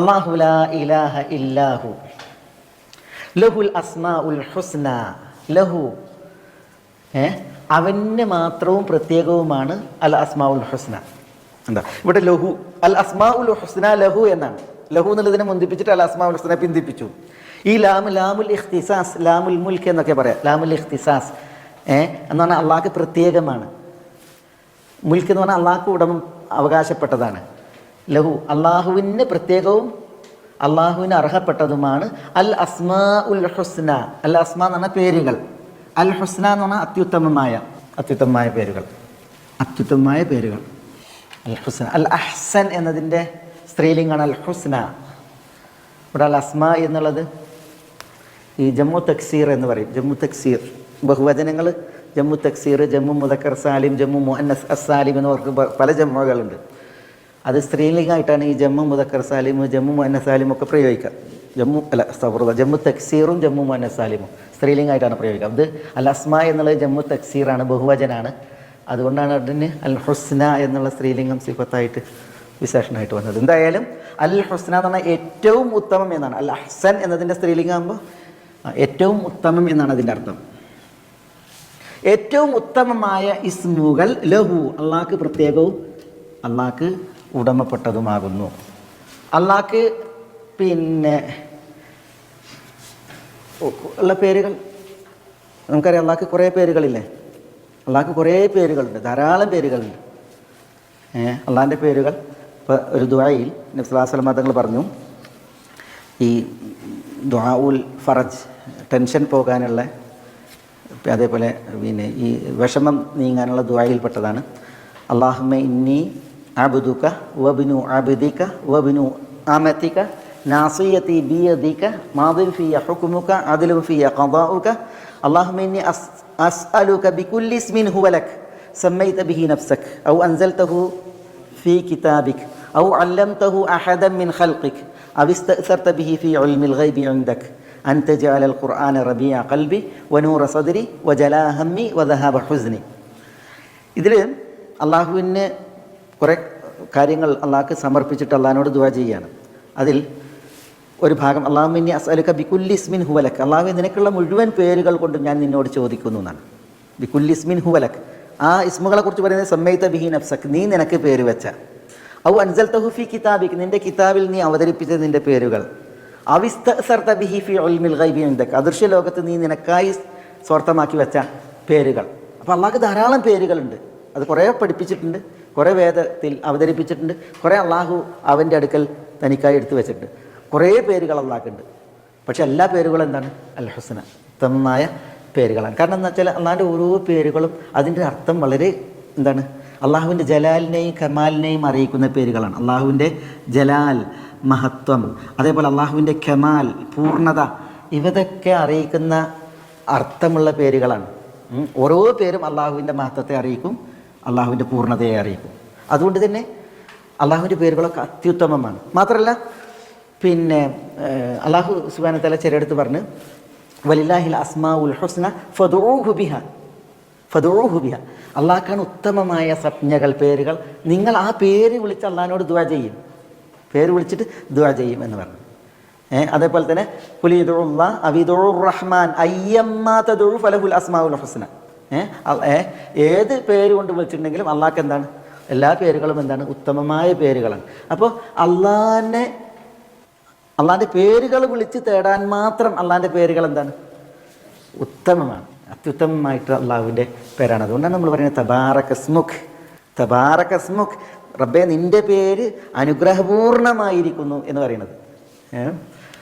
അല്ലാഹു ലാ ഇലാഹ ഇല്ലാഹു ലഹുൽ അസ്മാഉൽ ഹുസ്ന. ലഹു അവന് മാത്രവും പ്രത്യേകവുമാണ് അൽ അസ്മാഉൽ ഹുസ്ന. എന്താ ഇവിടെ ലഹു അൽ അസ്മാഉൽ ഹുസ്ന ലഹു എന്നാണ്. ലഹു എന്നുള്ളതിനെ മുന്തിപ്പിച്ചിട്ട് അൽ അസ്മാഉൽ ഹുസ്ന പിന്തിപ്പിച്ചു. ഈ ലാമുൽ ഇഖ്തിസാസ്, ലാമുൽ മുൽക്ക് എന്നൊക്കെ പറയാം. ലാമുൽ ഇഖ്തിസാസ് എന്ന് പറഞ്ഞാൽ അള്ളാഹ്ക്ക് പ്രത്യേകമാണ്. മുൽക്ക് എന്ന് പറഞ്ഞാൽ അള്ളാഹ്ക്ക് ഉടമ അവകാശപ്പെട്ടതാണ്. ലഹു അള്ളാഹുവിന് പ്രത്യേകവും അള്ളാഹുവിന് അർഹപ്പെട്ടതുമാണ് അൽ അസ്മാഉൽ ഹുസ്ന. അൽ അസ്മാ എന്ന് പറഞ്ഞാൽ പേരുകൾ. അൽ ഹുസ്ന എന്ന് പറഞ്ഞാൽ അത്യുത്തമമായ പേരുകൾ. അൽ ഹുസ്ന. അൽ അഹ്സൻ എന്നതിൻ്റെ സ്ത്രീലിംഗാണ് അൽ ഹുസ്ന. ഇവിടെ അൽ അസ്മാ എന്നുള്ളത് ഈ ജമ്മു തക്സീർ എന്ന് പറയും. ജമ്മു തക്സീർ ബഹുവചനങ്ങൾ ജമ്മു തക്സീർ, ജമ്മു മുദക്കർ സാലിം, ജമ്മു മുഅന്നസ് അസ്സാലിം എന്നവർക്ക് പല ജമ്മുകളുണ്ട്. അത് സ്ത്രീലിംഗമായിട്ടാണ് ഈ ജമ്മു മുദക്കർ സാലിം, ജമ്മു മുഅന്നസ് സാലിം ഒക്കെ പ്രയോഗിക്കുക. ജമ്മു തക്സീറും ജമ്മു മുഅന്നസ് സാലിമും സ്ത്രീലിംഗമായിട്ടാണ് പ്രയോഗിക്കുക. ഇത് അൽ അസ്മാ എന്നുള്ളത് ജമ്മു തക്സീറാണ്, ബഹുവചനാണ്. അതുകൊണ്ടാണ് അതിന് അൽ ഹുസ്ന എന്നുള്ള സ്ത്രീലിംഗം സിഫത്തായിട്ട് വിശേഷണമായിട്ട് വന്നത്. എന്തായാലും അൽ ഹുസ്ന എന്ന് പറഞ്ഞാൽ ഏറ്റവും ഉത്തമം എന്നാണ്. അൽ അഹ്സൻ എന്നതിൻ്റെ സ്ത്രീലിംഗം ആകുമ്പോൾ ഏറ്റവും ഉത്തമം എന്നാണ് അതിൻ്റെ അർത്ഥം. ഏറ്റവും ഉത്തമമായ ഇസ്മുകൾ ലഹു അള്ളാഹ്ക്ക് പ്രത്യേകവും അള്ളാഹ്ക്ക് ഉടമപ്പെട്ടതുമാകുന്നു. അള്ളാഹ്ക്ക് ഉള്ള പേരുകൾ നമുക്കറിയാം. അള്ളാഹ്ക്ക് കുറേ പേരുകളില്ലേ? അള്ളാഹ്ക്ക് കുറേ പേരുകളുണ്ട്, ധാരാളം പേരുകളുണ്ട്. അള്ളാഹിൻ്റെ പേരുകൾ ഇപ്പോൾ ഒരു ദുആയിൽ നബി സല്ലല്ലാഹു അലൈഹി വസല്ലം തങ്ങൾ പറഞ്ഞു, ഈ ദുആഉൽ ഫറജ്, ടെൻഷൻ പോകാനുള്ള, അതേപോലെ ഈ വിഷമം നീങ്ങാനുള്ള ദുആയിൽപ്പെട്ടതാണ് അല്ലാഹുമ്മ ഇന്നി അബ്ദുക വബ്നു അബ്ദിക വബ്നു അമതിക നാസിയതി ബിയദിക മാദിൻ ഫിയ ഹുക്മുക അദ്ലുൻ ഫിയ ഖദാഉക അല്ലാഹുമ്മ ഇന്നി അസ്അലുക ബികുല്ലി ഇസ്മിൻ ഹുവ ലക് സമ്മൈത ബിഹി നഫ്സക ഔ അൻസൽതഹു ഫീ കിതാബിക ഔ അല്ലംതഹു അഹദൻ മിൻ ഖൽഖിക ഔ ഇസ്തഅ്സർത ബിഹി ഫീ ഇൽമിൽ ഗൈബി ഇൻദക അൻ തജഅല അൽ ഖുർആന റബീഅ ഖൽബി വനൂറ സദ്രി വജലാ ഹമ്മി വദഹാബ ഹുസ്നി. ഇതിൽ അള്ളാഹുവിന് കുറേ കാര്യങ്ങൾ അള്ളാഹ്ക്ക് സമർപ്പിച്ചിട്ട് അള്ളാഹിനോട് ദുആ ചെയ്യുകയാണ്. അതിൽ ഒരു ഭാഗം അല്ലാഹുമ്മ അസ്അലുക ബികുല്ലി ഇസ്മിൻ ഹുവ ലക്, അള്ളാഹുവേ നിനക്കുള്ള മുഴുവൻ പേരുകൾ കൊണ്ട് ഞാൻ നിന്നോട് ചോദിക്കുന്നു എന്നാണ്. ബികുല്ലി ഇസ്മിൻ ഹുവ ലക്, ആ ഇസ്മുകളെ കുറിച്ച് പറയുന്നത് സമ്മൈത ബിഹി നഫ്സക്, നീ നിനക്ക് പേര് വെച്ച. ഔ അൻസൽതഹു ഫീ കിതാബിക്, നിന്റെ കിതാബിൽ നീ അവതരിപ്പിച്ച നിന്റെ പേരുകൾ. ഔ ഇസ്തഅ്സർത ബിഹി ഫീ ഇൽമിൽ ഗൈബി ഇൻദക, അദൃശ്യ ലോകത്ത് നീ നിനക്കായി സ്വാർത്ഥമാക്കി വെച്ച പേരുകൾ. അപ്പോൾ അള്ളാഹ്ക്ക് ധാരാളം പേരുകളുണ്ട്. അത് കുറേ പഠിപ്പിച്ചിട്ടുണ്ട്, കുറേ വേദത്തിൽ അവതരിപ്പിച്ചിട്ടുണ്ട്, കുറേ അള്ളാഹു അവൻ്റെ അടുക്കൽ തനിക്കായി എടുത്തു വെച്ചിട്ടുണ്ട്. കുറേ പേരുകൾ അള്ളാഹ്ക്കുണ്ട്. പക്ഷെ എല്ലാ പേരുകളും എന്താണ്? അൽ ഹുസ്ന, ഉത്തമമായ പേരുകളാണ്. കാരണം എന്താ വെച്ചാൽ അള്ളാഹിൻ്റെ ഓരോ പേരുകളും അതിൻ്റെ അർത്ഥം വളരെ എന്താണ്? അള്ളാഹുവിൻ്റെ ജലാലിനെയും കമാലിനെയും അറിയിക്കുന്ന പേരുകളാണ്. അള്ളാഹുവിൻ്റെ ജലാൽ, മഹത്വം, അതേപോലെ അള്ളാഹുവിൻ്റെ കമാൽ, പൂർണ്ണത, ഇവതൊക്കെ അറിയിക്കുന്ന അർത്ഥമുള്ള പേരുകളാണ്. ഓരോ പേരും അള്ളാഹുവിൻ്റെ മഹത്വത്തെ അറിയിക്കും, അള്ളാഹുവിൻ്റെ പൂർണ്ണതയെ അറിയിക്കും. അതുകൊണ്ട് തന്നെ അള്ളാഹുവിൻ്റെ പേരുകളൊക്കെ അത്യുത്തമമാണ്. മാത്രമല്ല അള്ളാഹു സുബ്ഹാനഹു വ തആല ചിലയിടത്ത് പറഞ്ഞ് വലില്ലാഹിൽ അസ്മാഉൽ ഹുസ്ന ഫദ്ഉഹു ബിഹ, അള്ളാഹ്ക്കാണ് ഉത്തമമായ സംജ്ഞകൾ, പേരുകൾ. നിങ്ങൾ ആ പേര് വിളിച്ച് അള്ളാഹിനോട് ദുആ ചെയ്യും, പേര് വിളിച്ചിട്ട് ദുആ ചെയ്യും എന്ന് പറഞ്ഞു. അതേപോലെ തന്നെ ഖുൽ യദുല്ലാഹ് അവിദുർ റഹ്മാൻ അയ്യമ്മാ തദഉ ഫലഹുൽ അസ്മാഉൽ ഹുസ്ന. ഏത് പേര് കൊണ്ട് വിളിച്ചിട്ടുണ്ടെങ്കിലും അള്ളാഹ്ക്ക് എന്താണ്? എല്ലാ പേരുകളും എന്താണ്? ഉത്തമമായ പേരുകളാണ്. അപ്പോൾ അള്ളാഹിൻ്റെ പേരുകൾ വിളിച്ച് തേടാൻ മാത്രം അള്ളാഹിൻ്റെ പേരുകൾ എന്താണ്? ഉത്തമമാണ്, അത്യുത്തമമായിട്ട് അള്ളാഹുവിൻ്റെ പേരാണ്. അതുകൊണ്ടാണ് നമ്മൾ പറയുന്നത് തബാറക ഇസ്മുക്, റബ്ബേ നിൻ്റെ പേര് അനുഗ്രഹപൂർണമായിരിക്കുന്നു എന്ന് പറയുന്നത്.